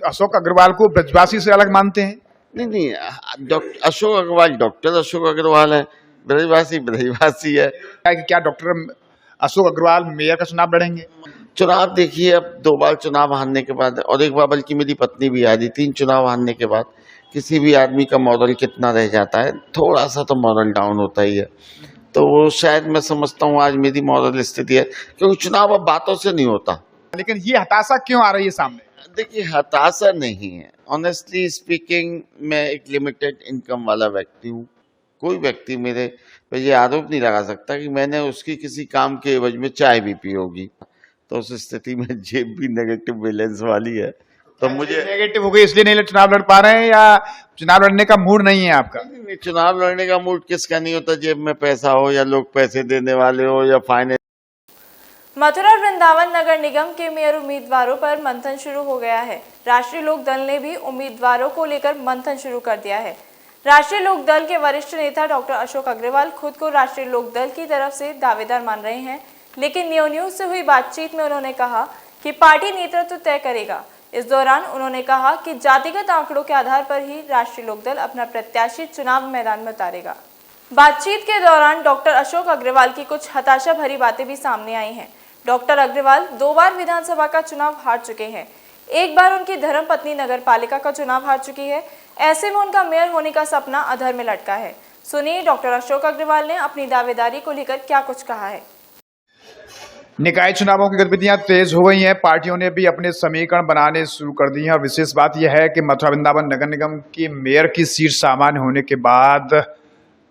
अशोक अग्रवाल को ब्रजवासी से अलग मानते हैं? नहीं, डॉक्टर अशोक अग्रवाल डॉक्टर अशोक अग्रवाल है, ब्रजवासी ब्रजवासी है। कि क्या डॉक्टर अशोक अग्रवाल मेयर का चुनाव लड़ेंगे? चुनाव देखिए, अब 2 बार चुनाव हारने के बाद, और एक बार बल्कि मेरी पत्नी भी हारी, 3 चुनाव हारने के बाद किसी भी आदमी का मॉरल कितना रह जाता है, थोड़ा सा तो मॉरल डाउन होता ही है। तो वो शायद मैं समझता हूँ आज मेरी मॉरल स्थिति है, क्योंकि चुनाव अब बातों से नहीं होता। लेकिन ये हताशा क्यों आ रही है सामने? देखिए, हताशा नहीं है, ऑनेस्टली स्पीकिंग मैं एक लिमिटेड इनकम वाला व्यक्ति हूँ। कोई व्यक्ति मेरे पे ये आरोप नहीं लगा सकता कि मैंने उसकी किसी काम के एवज में चाय भी पी होगी। तो उस स्थिति में जेब भी नेगेटिव बैलेंस वाली है, तो मुझे नेगेटिव हो गई इसलिए नहीं चुनाव लड़ पा रहे हैं, या चुनाव लड़ने का मूड नहीं है आपका? चुनाव लड़ने का मूड किसका नहीं होता, जेब में पैसा हो या लोग पैसे देने वाले हो या फाइनेंस। मथुरा वृंदावन नगर निगम के मेयर उम्मीदवारों पर मंथन शुरू हो गया है। राष्ट्रीय लोक दल ने भी उम्मीदवारों को लेकर मंथन शुरू कर दिया है। राष्ट्रीय लोक दल के वरिष्ठ नेता डॉक्टर अशोक अग्रवाल खुद को राष्ट्रीय लोक दल की तरफ से दावेदार मान रहे हैं, लेकिन न्यू न्यूज से हुई बातचीत में उन्होंने कहा कि पार्टी नेतृत्व तय करेगा। इस दौरान उन्होंने कहा कि जातिगत आंकड़ों के आधार पर ही राष्ट्रीय लोक दल अपना प्रत्याशी चुनाव मैदान में उतारेगा। बातचीत के दौरान डॉक्टर अशोक अग्रवाल की कुछ हताशा भरी बातें भी सामने आई हैं। डॉक्टर अग्रवाल 2 बार विधानसभा का चुनाव हार चुके हैं। एक बार उनकी धर्मपत्नी नगर पालिका का चुनाव हार चुकी है। ऐसे में उनका मेयर होने का सपना अधर में लटका है। सुनिए डॉक्टर अशोक अग्रवाल ने अपनी दावेदारी को लेकर क्या कुछ कहा है। निकाय चुनावों की गतिविधियां तेज हो गई हैं। पार्टियों ने भी अपने समीकरण बनाने शुरू कर दिए हैं, और विशेष बात यह है कि मथुरा वृंदावन नगर निगम की मेयर की सीट सामान्य होने के बाद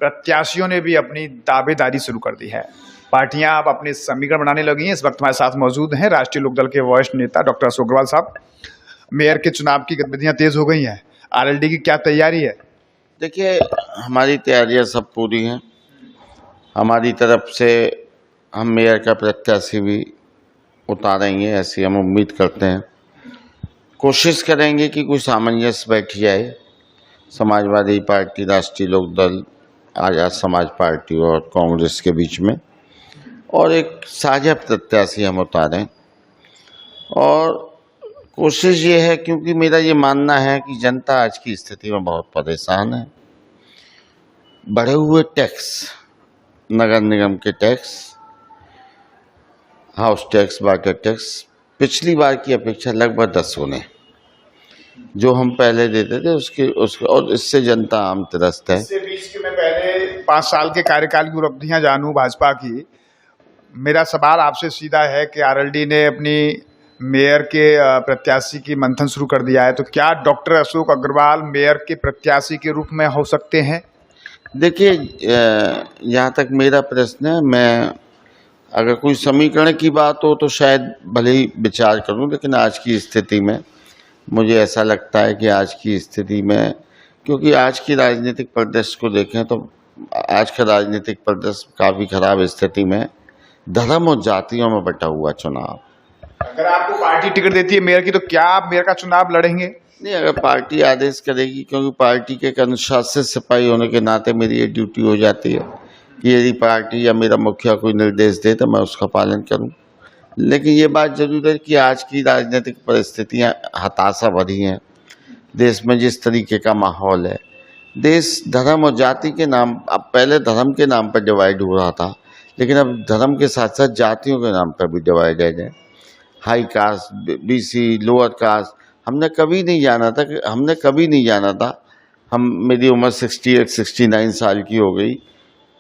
प्रत्याशियों ने भी अपनी दावेदारी शुरू कर दी है। पार्टियां अब अपने समीकरण बनाने लगी हैं। इस वक्त हमारे साथ मौजूद हैं राष्ट्रीय लोकदल के वरिष्ठ नेता डॉक्टर अशोक अग्रवाल साहब। मेयर के चुनाव की गतिविधियां तेज हो गई हैं, आरएलडी की क्या तैयारी है? देखिए, हमारी तैयारियां सब पूरी हैं। हमारी तरफ से हम मेयर का प्रत्याशी भी उतारेंगे, ऐसी हम उम्मीद करते हैं। कोशिश करेंगे कि कोई सामंजस्य बैठ जाए समाजवादी पार्टी, राष्ट्रीय लोकदल, आजाद समाज पार्टी और कांग्रेस के बीच में, और एक साझा प्रत्याशी हम उतारें। और कोशिश ये है, क्योंकि मेरा ये मानना है कि जनता आज की स्थिति में बहुत परेशान है। बढ़े हुए टैक्स, नगर निगम के tax, house tax, water tax पिछली बार की अपेक्षा लगभग 10 गुने जो हम पहले देते थे उसके और इससे जनता आम त्रस्त है। इससे बीच के मैं पहले 5 साल के कार्यकाल की उपलब्धियां जानूं भाजपा की। मेरा सवाल आपसे सीधा है कि आरएलडी ने अपनी मेयर के प्रत्याशी की मंथन शुरू कर दिया है, तो क्या डॉक्टर अशोक अग्रवाल मेयर के प्रत्याशी के रूप में हो सकते हैं? देखिए, यहाँ तक मेरा प्रश्न है, मैं अगर कोई समीकरण की बात हो तो शायद भले ही विचार करूं, लेकिन आज की स्थिति में मुझे ऐसा लगता है कि आज की स्थिति में, क्योंकि आज की राजनीतिक परिदृश्य को देखें तो आज का राजनीतिक परिदृश्य काफ़ी खराब स्थिति में, धर्म और जातियों में बटा हुआ चुनाव। अगर आपको पार्टी टिकट देती है मेयर की, तो क्या आप मेयर का चुनाव लड़ेंगे? नहीं, अगर पार्टी आदेश करेगी, क्योंकि पार्टी के एक अनुशासित सिपाही होने के नाते मेरी ये ड्यूटी हो जाती है कि यदि पार्टी या मेरा मुखिया कोई निर्देश दे तो मैं उसका पालन करूं। लेकिन ये बात जरूर है कि आज की राजनीतिक परिस्थितियां हताशा भरी हैं। देश में जिस तरीके का माहौल है, देश धर्म और जाति के नाम, अब पहले धर्म के नाम पर डिवाइड हो रहा था, लेकिन अब धर्म के साथ साथ जातियों के नाम पर भी डिवाइडेड है। High cast, BC, lower caste, हमने कभी नहीं जाना था, मेरी उम्र 68-69 साल की हो गई,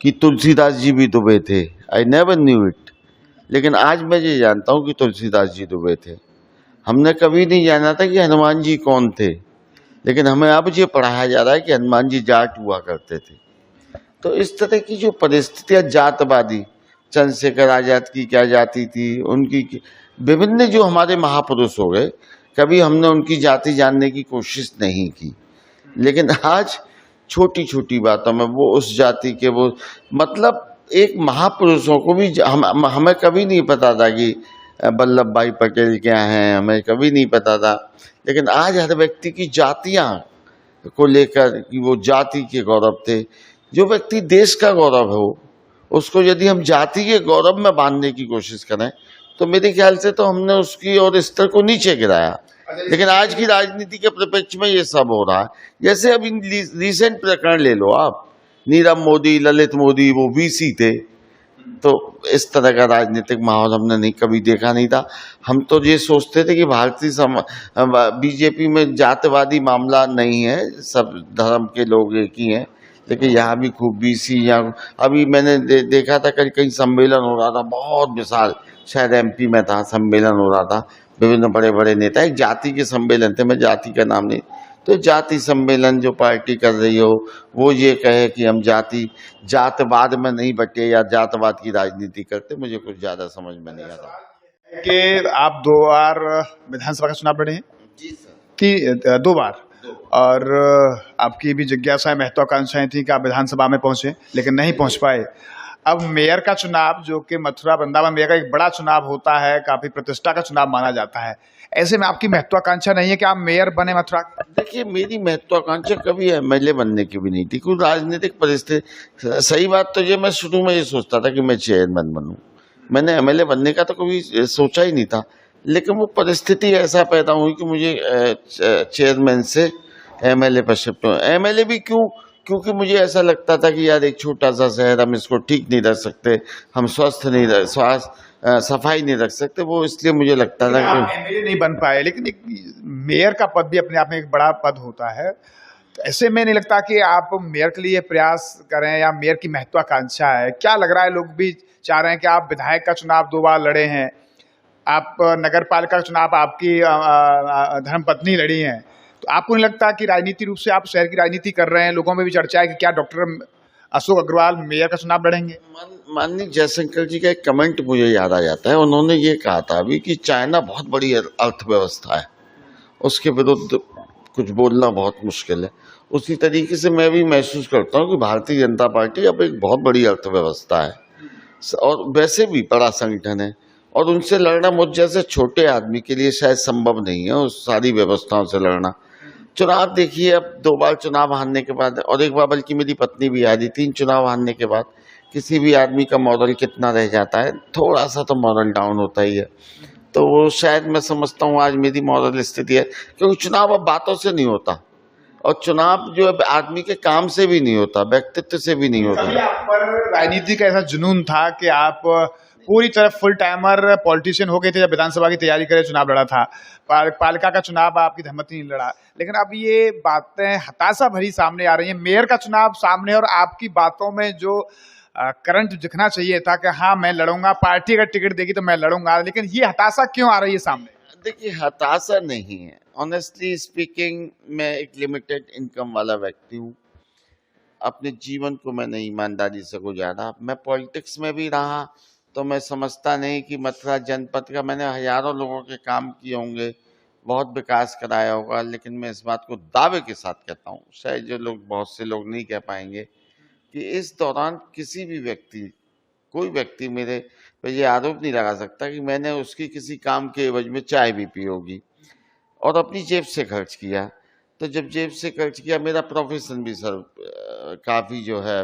कि तुलसीदास जी भी दुबे थे। I never knew it. लेकिन आज मैं ये जानता हूँ कि तुलसीदास जी दुबे थे। हमने कभी नहीं जाना था कि हनुमान जी कौन थे, लेकिन हमें अब ये पढ़ाया जा रहा है कि हनुमान जी जाट हुआ करते थे। तो इस तरह की जो परिस्थितियाँ जातवादी, चंद्रशेखर आजाद की क्या जाति थी, उनकी विभिन्न जो हमारे महापुरुष हो गए, कभी हमने उनकी जाति जानने की कोशिश नहीं की। लेकिन आज छोटी छोटी बातों में वो उस जाति के, वो मतलब एक महापुरुषों को भी हमें कभी नहीं पता था कि वल्लभ भाई पटेल क्या हैं, हमें कभी नहीं पता था। लेकिन आज हर व्यक्ति की जातियां को लेकर कि वो जाति के गौरव थे। जो व्यक्ति देश का गौरव हो, उसको यदि हम जाति के गौरव में बांधने की कोशिश करें तो मेरे ख्याल से तो हमने उसकी और स्तर को नीचे गिराया। लेकिन आज की राजनीति के परिप्रेक्ष्य में ये सब हो रहा है। जैसे अभी रिसेंट प्रकरण ले लो आप, नीरव मोदी, ललित मोदी, वो वीसी थे। तो इस तरह का राजनीतिक माहौल हमने नहीं कभी देखा नहीं था। हम तो ये सोचते थे कि बीजेपी में जातिवादी मामला नहीं है, सब धर्म के लोग एक ही हैं। लेकिन यहाँ भी खूब बीसी, यहाँ अभी मैंने देखा था कहीं सम्मेलन हो रहा था, बहुत विशाल, शायद एमपी में था, सम्मेलन हो रहा था, विभिन्न बड़े बड़े नेता, एक जाति के सम्मेलन थे, मैं जाति का नाम नहीं। तो जाति सम्मेलन जो पार्टी कर रही हो, वो ये कहे कि हम जातवाद में नहीं बटे या जातवाद की राजनीति करते, मुझे कुछ ज्यादा समझ में नहीं आता। कि आप 2 बार विधानसभा का चुनाव लड़े हैं जी सर। कि 2 बार, और आपकी भी जिज्ञासाएं, महत्वाकांक्षाएं थी कि आप विधानसभा में पहुंचे, लेकिन नहीं पहुंच पाए। अब मेयर का चुनाव, जो कि मथुरा वृंदावन मेयर का एक बड़ा चुनाव होता है, काफी प्रतिष्ठा का चुनाव माना जाता है, ऐसे में आपकी महत्वाकांक्षा नहीं है कि आप मेयर बने मथुरा? देखिए, मेरी महत्वाकांक्षा कभी एमएलए बनने की भी नहीं थी, क्योंकि राजनीतिक परिस्थिति, सही बात तो ये, मैं शुरू में ये सोचता था कि मैं चेयरमैन बनूं, मैंने एमएलए बनने का तो कभी सोचा ही नहीं था। लेकिन वो परिस्थिति ऐसा पैदा हुई कि मुझे चेयरमैन से एमएलए पर शिफ्ट हो। एमएलए भी क्यों? क्योंकि मुझे ऐसा लगता था कि यार एक छोटा सा शहर, हम इसको ठीक नहीं रख सकते, हम सफाई नहीं रख सकते, वो इसलिए मुझे लगता था आप कि एमएलए नहीं बन पाए, लेकिन एक मेयर का पद भी अपने आप में एक बड़ा पद होता है। तो ऐसे में नहीं लगता कि आप मेयर के लिए प्रयास करें, या मेयर की महत्वाकांक्षा है? क्या लग रहा है, लोग भी चाह रहे हैं कि आप विधायक का चुनाव 2 बार लड़े हैं, आप नगर पालिका का चुनाव आपकी धर्मपत्नी लड़ी हैं, तो आपको नहीं लगता कि राजनीति रूप से आप शहर की राजनीति कर रहे हैं? लोगों में भी चर्चा है कि क्या डॉक्टर अशोक अग्रवाल मेयर का चुनाव लड़ेंगे? माननीय जयशंकर जी का एक कमेंट मुझे याद आ जाता है। उन्होंने ये कहा था अभी कि चाइना बहुत बड़ी अर्थव्यवस्था है, उसके विरुद्ध कुछ बोलना बहुत मुश्किल है। उसी तरीके से मैं भी महसूस करता हूँ कि भारतीय जनता पार्टी अब एक बहुत बड़ी अर्थव्यवस्था है, और वैसे भी बड़ा संगठन है, और उनसे लड़ना मुझ जैसे छोटे आदमी के लिए शायद संभव नहीं है, उस सारी व्यवस्थाओं से लड़ना। चुनाव देखिए, अब 2 बार चुनाव हारने के बाद, और एक बार बल्कि मेरी पत्नी भी हारी, 3 चुनाव हारने के बाद किसी भी आदमी का मॉरल कितना रह जाता है, थोड़ा सा तो मॉरल डाउन होता ही है। तो वो शायद मैं समझता हूँ आज मेरी मॉरल स्थिति है, क्योंकि चुनाव अब बातों से नहीं होता, और चुनाव जो है आदमी के काम से भी नहीं होता, व्यक्तित्व से भी नहीं होता। आप पर राजनीति का ऐसा जुनून था कि आप पूरी तरह फुल टाइमर पॉलिटिशियन हो गए थे जब विधानसभा की तैयारी करे चुनाव लड़ा था, पालिका का चुनाव आपकी धर्मपत्नी नहीं लड़ा, लेकिन अब ये बातें हताशा भरी सामने आ रही हैं। मेयर का चुनाव सामने, और आपकी बातों में जो करंट दिखना चाहिए था कि हाँ मैं लड़ूंगा, पार्टी अगर टिकट देगी तो मैं लड़ूंगा, लेकिन ये हताशा क्यों आ रही है सामने? देखिए, हताशा नहीं है, ऑनेस्टली स्पीकिंग, मैं एक लिमिटेड इनकम वाला व्यक्ति हूँ। अपने जीवन को मैंने ईमानदारी से गुजारा। मैं पॉलिटिक्स में भी रहा, तो मैं समझता नहीं कि मथुरा जनपद का मैंने हजारों लोगों के काम किए होंगे, बहुत विकास कराया होगा, लेकिन मैं इस बात को दावे के साथ कहता हूँ, शायद जो लोग, बहुत से लोग नहीं कह पाएंगे, कि इस दौरान किसी भी व्यक्ति, कोई व्यक्ति मेरे पे ये आरोप नहीं लगा सकता कि मैंने उसकी किसी काम के एवज में चाय भी पी होगी, और अपनी जेब से खर्च किया। तो जब जेब से खर्च किया, मेरा प्रोफेशन भी सर काफ़ी जो है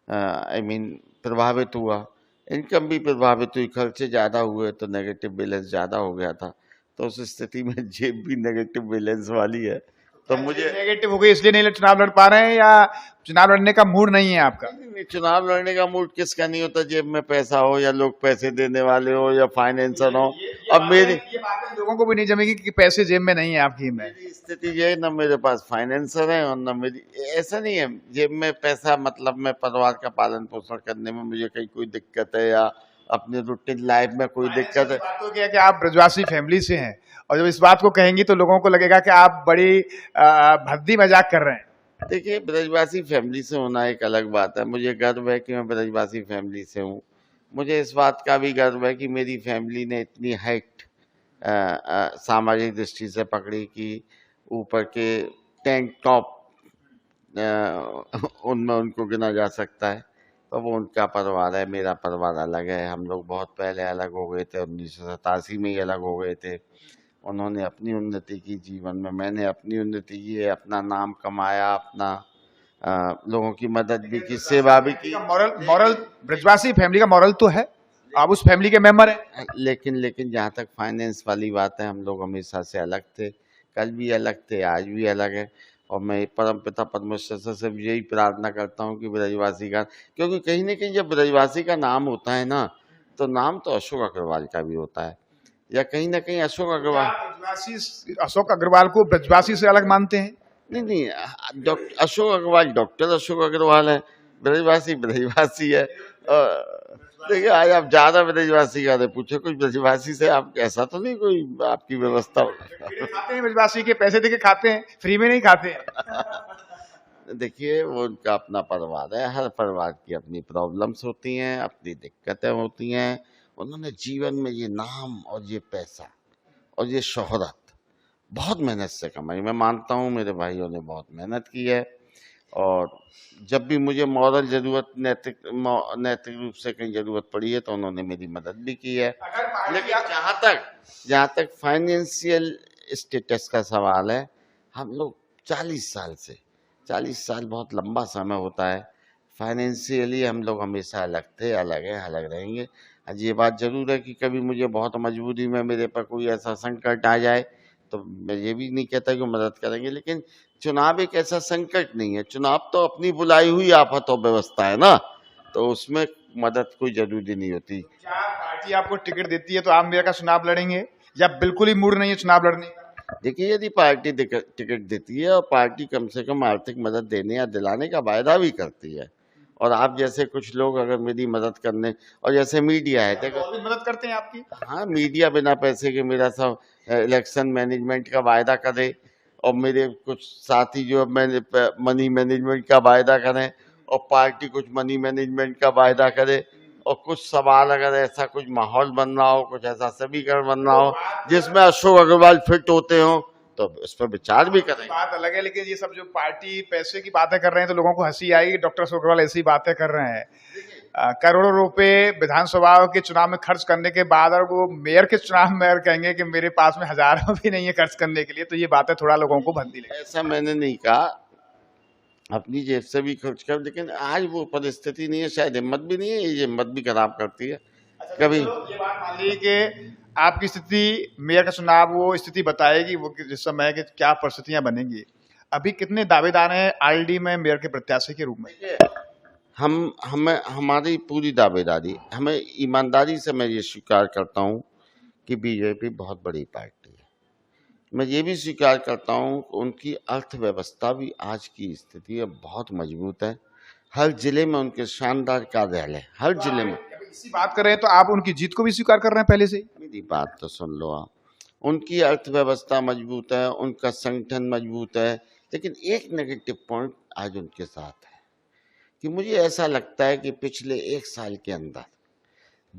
प्रभावित हुआ, इनकम भी प्रभावित हुई, खर्चे ज़्यादा हुए, तो नेगेटिव बैलेंस ज़्यादा हो गया था। तो उस स्थिति में जेब भी नेगेटिव बैलेंस वाली है, तो मुझे नेगेटिव हो गई इसलिए नहीं चुनाव लड़ पा रहे हैं, या चुनाव लड़ने का मूड नहीं है आपका? चुनाव लड़ने का मूड किसका नहीं होता, जेब में पैसा हो, या लोग पैसे देने वाले हो, या फाइनेंसर हो। अब मेरी ये बातें लोगों को भी नहीं जमेगी कि पैसे जेब में नहीं है आपकी। मेरी स्थिति ये है, न मेरे पास फाइनेंसर है, और न मेरी, ऐसा नहीं है जेब में पैसा, मतलब मैं परिवार का पालन पोषण करने में मुझे कहीं कोई दिक्कत है, या अपने रूटीन लाइफ में कोई दिक्कत है। बात तो क्या है कि आप ब्रजवासी फैमिली से हैं, और जब इस बात को कहेंगी तो लोगों को लगेगा कि आप बड़ी भद्दी मजाक कर रहे हैं। देखिए, ब्रजवासी फैमिली से होना एक अलग बात है, मुझे गर्व है कि मैं ब्रजवासी फैमिली से हूँ। मुझे इस बात का भी गर्व है कि मेरी फैमिली ने इतनी हाइट सामाजिक दृष्टि से पकड़ी कि ऊपर के टैंक टॉप उनमें उनको गिना जा सकता है। तो वो उनका परिवार है, मेरा परिवार अलग है। हम लोग बहुत पहले अलग हो गए थे, 1987 में ही अलग हो गए थे। उन्होंने अपनी उन्नति की जीवन में, मैंने अपनी उन्नति की, अपना नाम कमाया, अपना लोगों की मदद भी की, सेवा भी की। मॉरल ब्रजवासी फैमिली का मॉरल तो है, आप उस फैमिली के मेंबर हैं। लेकिन जहाँ तक फाइनेंस वाली बात है, हम लोग हमेशा से अलग थे, कल भी अलग थे, आज भी अलग है। और मैं परमपिता परमेश्वर से सिर्फ यही प्रार्थना करता हूँ कि ब्रजवासी का, क्योंकि कहीं ना कहीं जब ब्रजवासी का नाम होता है ना, तो नाम तो अशोक अग्रवाल का भी होता है, या कहीं ना कहीं अशोक अग्रवाल। ब्रजवासी अशोक अग्रवाल को ब्रजवासी से अलग मानते हैं? नहीं, अशोक अग्रवाल डॉक्टर अशोक अग्रवाल है, ब्रजवासी ब्रजवासी है। देखिए, आज आप ज्यादा ब्रजवासी का नहीं पूछो, कुछ ब्रजवासी से आप ऐसा तो नहीं कोई आपकी व्यवस्था खाते हैं ब्रजवासी के पैसे देके खाते हैं, फ्री में नहीं खाते हैं। देखिए, वो उनका अपना परिवार है, हर परिवार की अपनी प्रॉब्लम्स होती हैं, अपनी दिक्कतें होती हैं। उन्होंने जीवन में ये नाम और ये पैसा और ये शोहरत बहुत मेहनत से कमाई। मैं मानता हूँ मेरे भाइयों ने बहुत मेहनत की है, और जब भी मुझे मॉरल जरूरत, नैतिक रूप से कहीं जरूरत पड़ी है, तो उन्होंने मेरी मदद भी की है। लेकिन जहाँ तक फाइनेंशियल स्टेटस का सवाल है, हम लोग 40 साल बहुत लंबा समय होता है। फाइनेंशियली हम लोग हमेशा अलग थे, अलग है, अलग रहेंगे। आज ये बात जरूर है कि कभी मुझे बहुत मजबूरी में मेरे पर कोई ऐसा संकट आ जाए, तो मैं ये भी नहीं कहता कि मदद करेंगे, लेकिन चुनाव एक ऐसा संकट नहीं है। चुनाव तो अपनी बुलाई हुई आफत और व्यवस्था है ना, तो उसमें मदद कोई जरूरी नहीं होती। क्या पार्टी आपको टिकट देती है तो आप मेयर का चुनाव लड़ेंगे, या बिल्कुल ही मूड नहीं है चुनाव लड़ने का? देखिए, यदि पार्टी टिकट देती है, और पार्टी कम से कम आर्थिक मदद देने या दिलाने का वायदा भी करती है, और आप जैसे कुछ लोग अगर मेरी मदद करने, और जैसे मीडिया है, देखो और भी मदद करते हैं आपकी। हाँ, मीडिया बिना पैसे के मेरा सब इलेक्शन मैनेजमेंट का वायदा करे, और मेरे कुछ साथी जो मनी मैनेजमेंट का वायदा करें, और पार्टी कुछ मनी मैनेजमेंट का वायदा करे, और कुछ सवाल अगर ऐसा कुछ माहौल बन रहा हो, कुछ ऐसा समीकरण बन रहा हो जिसमें अशोक अग्रवाल फिट होते हो, तो इस पर विचार भी करें। बात अलग है, लेकिन ये सब जो पार्टी पैसे की बातें कर रहे हैं तो लोगों को हंसी आएगी। डॉक्टर अशोक अग्रवाल ऐसी बातें कर रहे हैं, करोड़ों रुपए विधानसभा के चुनाव में खर्च करने के बाद, और वो मेयर के चुनाव में कहेंगे कि मेरे पास में हजारों भी नहीं है खर्च करने के लिए, तो ये बातें थोड़ा लोगों को भद्दी लगी। ऐसा मैंने नहीं कहा, अपनी जेब से भी खर्च कर, लेकिन आज वो परिस्थिति नहीं है, शायद हिम्मत भी नहीं है, ये हिम्मत भी खराब करती है कभी। ये बात मान लीजिए कि आपकी स्थिति, मेयर का चुनाव वो स्थिति बताएगी वो जिस समय कि क्या परिस्थितियां बनेंगी। अभी कितने दावेदार हैं आरएलडी में मेयर के प्रत्याशी के रूप में? हमारी पूरी दावेदारी, हमें ईमानदारी से मैं ये स्वीकार करता हूँ कि बीजेपी बहुत बड़ी पार्टी है। मैं ये भी स्वीकार करता हूँ कि उनकी अर्थव्यवस्था भी आज की स्थिति में बहुत मजबूत है। हर जिले में उनके शानदार कार्यालय, हर जिले में। इसी बात कर रहे हैं तो आप उनकी जीत को भी स्वीकार कर रहे हैं पहले से ही? मेरी बात तो सुन लो आप। उनकी अर्थव्यवस्था मजबूत है, उनका संगठन मजबूत है, लेकिन एक नेगेटिव पॉइंट आज उनके साथ है कि मुझे ऐसा लगता है कि पिछले 1 साल के अंदर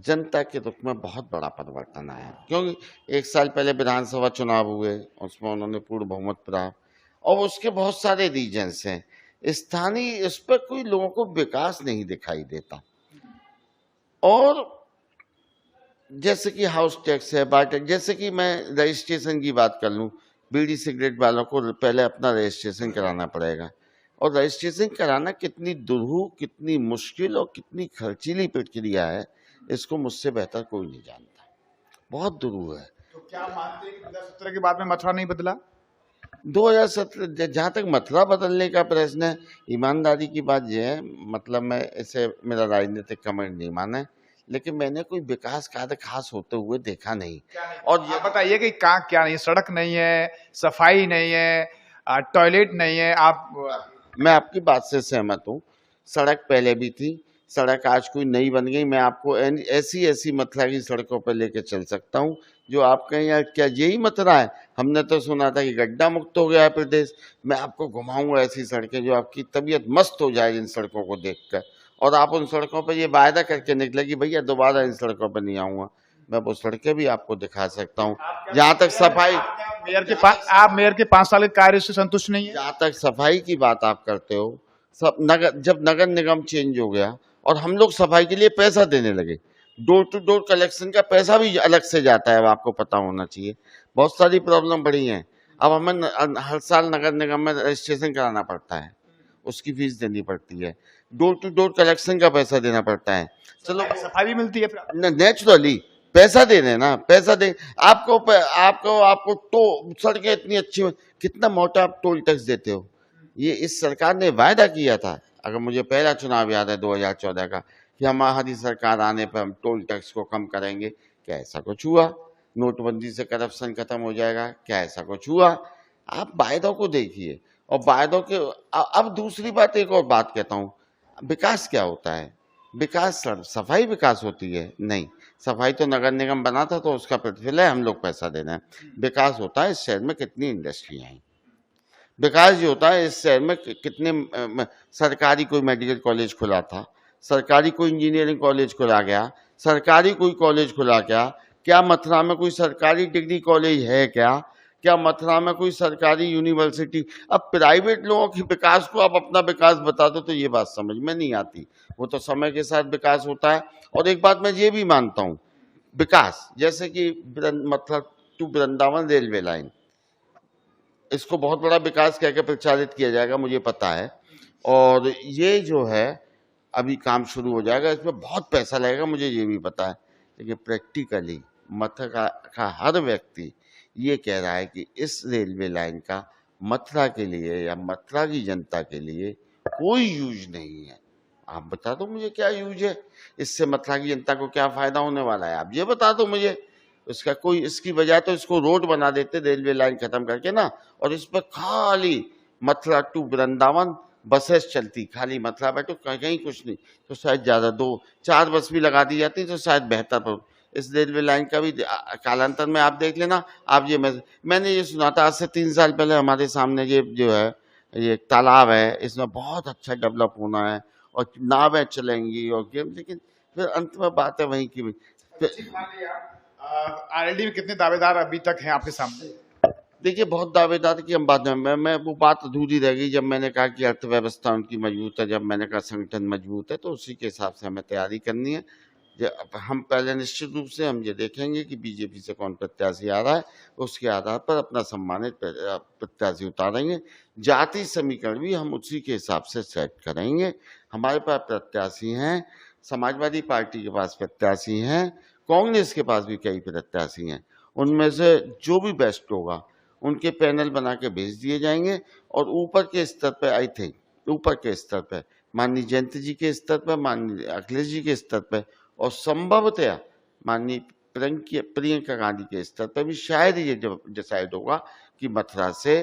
जनता के रुख में बहुत बड़ा परिवर्तन आया। क्योंकि 1 साल पहले विधानसभा चुनाव हुए, उसमें उन्होंने पूर्ण बहुमत प्राप्त, और उसके बहुत सारे रीजन्स हैं स्थानीय, इस पर कोई लोगों को विकास नहीं दिखाई देता। और जैसे कि हाउस टैक्स है, बार टैक्स, जैसे कि मैं रजिस्ट्रेशन की बात कर लूँ, बीड़ी सिगरेट वालों को पहले अपना रजिस्ट्रेशन कराना पड़ेगा, और रजिस्ट्रेशन कराना कितनी दुरूह, कितनी मुश्किल और कितनी खर्चीली प्रक्रिया है, इसको मुझसे बेहतर कोई नहीं जानता। बहुत दुरूह है। तो क्या मानते हैं कि 2017 के बाद में मथुरा नहीं बदला? 2017 जहाँ तक मथुरा बदलने का प्रश्न है, ईमानदारी की बात यह है, मतलब मैं इसे मेरा राजनीतिक कमेंट नहीं माना है, लेकिन मैंने कोई विकास कार्य खास होते हुए देखा नहीं। और ये बताइए कि कहाँ क्या नहीं, सड़क नहीं है, सफाई नहीं है, टॉयलेट नहीं है। मैं आपकी बात से सहमत हूँ। सड़क पहले भी थी, सड़क आज कोई नई बन गई। मैं आपको ऐसी मथुरा की सड़कों पर लेके चल सकता हूँ जो आप कहें यार क्या यही मथुरा है, हमने तो सुना था कि गड्ढा मुक्त हो गया है प्रदेश। मैं आपको घुमाऊंगा ऐसी सड़कें जो आपकी तबीयत मस्त हो जाए इन सड़कों को देखकर, और आप उन सड़कों पर ये वायदा करके निकले कि भैया दोबारा इन सड़कों पर नहीं आऊंगा। मैं वो सड़कें भी आपको दिखा सकता हूँ। जहाँ तक सफाई, आप मेयर के 5 साल के कार्य से संतुष्ट नहीं है? जहाँ तक सफाई की बात आप करते हो, जब नगर निगम चेंज हो गया और हम लोग सफाई के लिए पैसा देने लगे, डोर टू डोर कलेक्शन का पैसा भी अलग से जाता है, अब आपको पता होना चाहिए। बहुत सारी प्रॉब्लम बढ़ी हैं। अब हमें हर साल नगर निगम में रजिस्ट्रेशन कराना पड़ता है, उसकी फीस देनी पड़ती है। डोर टू डोर कलेक्शन का पैसा देना पड़ता है। चलो सफाई भी मिलती है फिर। नेचुरली पैसा दे रहे हैं ना, पैसा दे। आपको तो सड़कें इतनी अच्छी, कितना मोटा आप टोल टैक्स देते हो। ये इस सरकार ने वायदा किया था, अगर मुझे पहला चुनाव याद है 2014 का, कि हमारी सरकार आने पर हम टोल टैक्स को कम करेंगे। क्या ऐसा कुछ हुआ? नोटबंदी से करप्शन खत्म हो जाएगा, क्या ऐसा कुछ हुआ? आप वायदों को देखिए, और वायदों के अब दूसरी बात, एक और बात कहता हूँ, विकास क्या होता है? विकास सफाई विकास होती है? नहीं, सफाई तो नगर निगम बनाता तो उसका प्रतिफल है, हम लोग पैसा दे रहे हैं। विकास होता है इस शहर में कितनी इंडस्ट्रियां हैं, विकास जो होता है इस शहर में कितने सरकारी कोई मेडिकल कॉलेज खुला था, सरकारी कोई इंजीनियरिंग कॉलेज खुला गया, सरकारी कोई कॉलेज खुला क्या मथुरा में कोई सरकारी डिग्री कॉलेज है क्या मथुरा में कोई सरकारी यूनिवर्सिटी? अब प्राइवेट लोगों के विकास को आप अपना विकास बता दो तो ये बात समझ में नहीं आती। वो तो समय के साथ विकास होता है। और एक बात मैं ये भी मानता हूँ, विकास जैसे कि Mathura to Vrindavan railway line, इसको बहुत बड़ा विकास कह के प्रचारित किया जाएगा, मुझे पता है। और ये जो है अभी काम शुरू हो जाएगा, इसमें बहुत पैसा लगेगा, मुझे ये भी पता है। लेकिन प्रैक्टिकली मथुरा का हर व्यक्ति ये कह रहा है कि इस रेलवे लाइन का मथुरा के लिए या मथुरा की जनता के लिए कोई यूज नहीं है। आप बता दो मुझे क्या यूज है, इससे मथुरा की जनता को क्या फायदा होने वाला है, आप ये बता दो मुझे। उसका कोई, इसकी बजाय तो इसको रोड बना देते रेलवे लाइन खत्म करके ना, और इस पर खाली मथुरा टू वृंदावन बसेस चलती, खाली मथुरा बैठो, कहीं कुछ नहीं, तो शायद ज़्यादा 2-4 बस भी लगा दी जाती तो शायद बेहतर। इस रेलवे लाइन का भी कालांतर में आप देख लेना। आप ये मैंने ये सुना था आज से 3 साल पहले, हमारे सामने ये जो है ये तालाब है, इसमें बहुत अच्छा डेवलप होना है और नावें चलेंगी और गेम, लेकिन फिर अंत में बात है वहीं की। आरएलडी में कितने दावेदार अभी तक हैं आपके सामने? देखिए, बहुत दावेदार की हम बात में मैं वो बात अधूरी रह गई जब मैंने कहा कि अर्थव्यवस्था उनकी मजबूत है, जब मैंने कहा संगठन मजबूत है, तो उसी के हिसाब से हमें तैयारी करनी है। हम पहले निश्चित रूप से हम ये देखेंगे कि बीजेपी से कौन प्रत्याशी आ रहा है, उसके आधार पर अपना सम्मानित प्रत्याशी उतारेंगे। जाति समीकरण भी हम उसी के हिसाब से सेट करेंगे। हमारे पास प्रत्याशी हैं, समाजवादी पार्टी के पास प्रत्याशी हैं, कांग्रेस के पास भी कई प्रत्याशी हैं। उनमें से जो भी बेस्ट होगा उनके पैनल बना के भेज दिए जाएंगे। और ऊपर के स्तर पर आई थिंक, ऊपर के स्तर पर माननीय जयंत जी के स्तर पर, माननीय अखिलेश जी के स्तर पर, और संभवतया माननीय प्रियंका गांधी के स्तर पर भी शायद ये डिसाइड होगा कि मथुरा से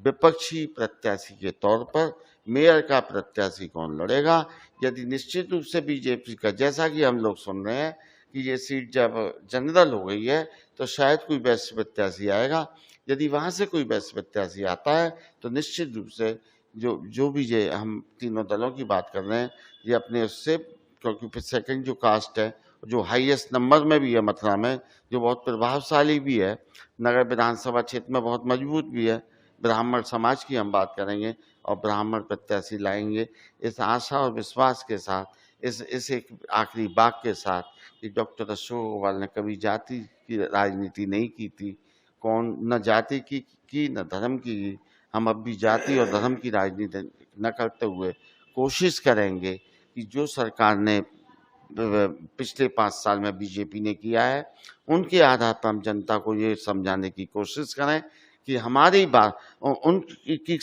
विपक्षी प्रत्याशी के तौर पर मेयर का प्रत्याशी कौन लड़ेगा। यदि निश्चित रूप से बीजेपी का, जैसा कि हम लोग सुन रहे हैं कि ये सीट जब जनरल हो गई है तो शायद कोई बेस्ट प्रत्याशी आएगा। यदि वहाँ से कोई बेस्ट प्रत्याशी आता है तो निश्चित रूप से जो भी ये हम तीनों दलों की बात कर रहे हैं, ये अपने उससे, क्योंकि फिर सेकंड जो कास्ट है, जो हाईएस्ट नंबर में भी है मथुरा में, जो बहुत प्रभावशाली भी है, नगर विधानसभा क्षेत्र में बहुत मजबूत भी है, ब्राह्मण समाज की हम बात करेंगे और ब्राह्मण प्रत्याशी लाएंगे। इस आशा और विश्वास के साथ, इस एक आखिरी बात के साथ कि डॉक्टर अशोक अग्रवाल ने कभी जाति की राजनीति नहीं की थी, कौन न जाति की न धर्म की। हम अब भी जाति और धर्म की राजनीति न करते हुए कोशिश करेंगे कि जो सरकार ने पिछले 5 साल में बीजेपी ने किया है, उनके आधार पर हम जनता को ये समझाने की कोशिश करें कि हमारी बात उनकी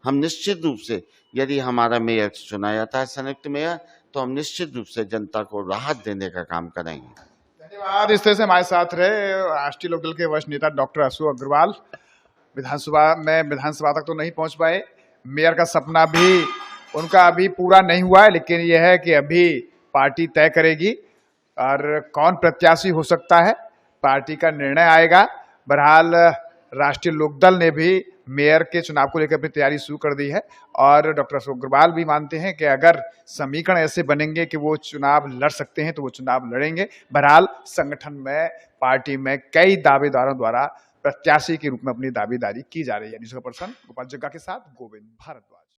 हम निश्चित रूप से, यदि हमारा मेयर चुना जाता है संयुक्त मेयर, तो हम निश्चित रूप से जनता को राहत देने का काम करेंगे। धन्यवाद। इस तरह से हमारे साथ रहे राष्ट्रीय लोकदल के वरिष्ठ नेता डॉक्टर अशोक अग्रवाल। विधानसभा तक तो नहीं पहुंच पाए, मेयर का सपना भी उनका अभी पूरा नहीं हुआ है, लेकिन यह है कि अभी पार्टी तय करेगी और कौन प्रत्याशी हो सकता है, पार्टी का निर्णय आएगा। बहरहाल राष्ट्रीय लोकदल ने भी मेयर के चुनाव को लेकर अपनी तैयारी शुरू कर दी है और डॉक्टर अशोक अग्रवाल भी मानते हैं कि अगर समीकरण ऐसे बनेंगे कि वो चुनाव लड़ सकते हैं तो वो चुनाव लड़ेंगे। बहरहाल संगठन में, पार्टी में कई दावेदारों द्वारा प्रत्याशी के रूप में अपनी दावेदारी की जा रही है। न्यूज़ पर्सन गोपाल जग्गा के साथ गोविंद भारद्वाज।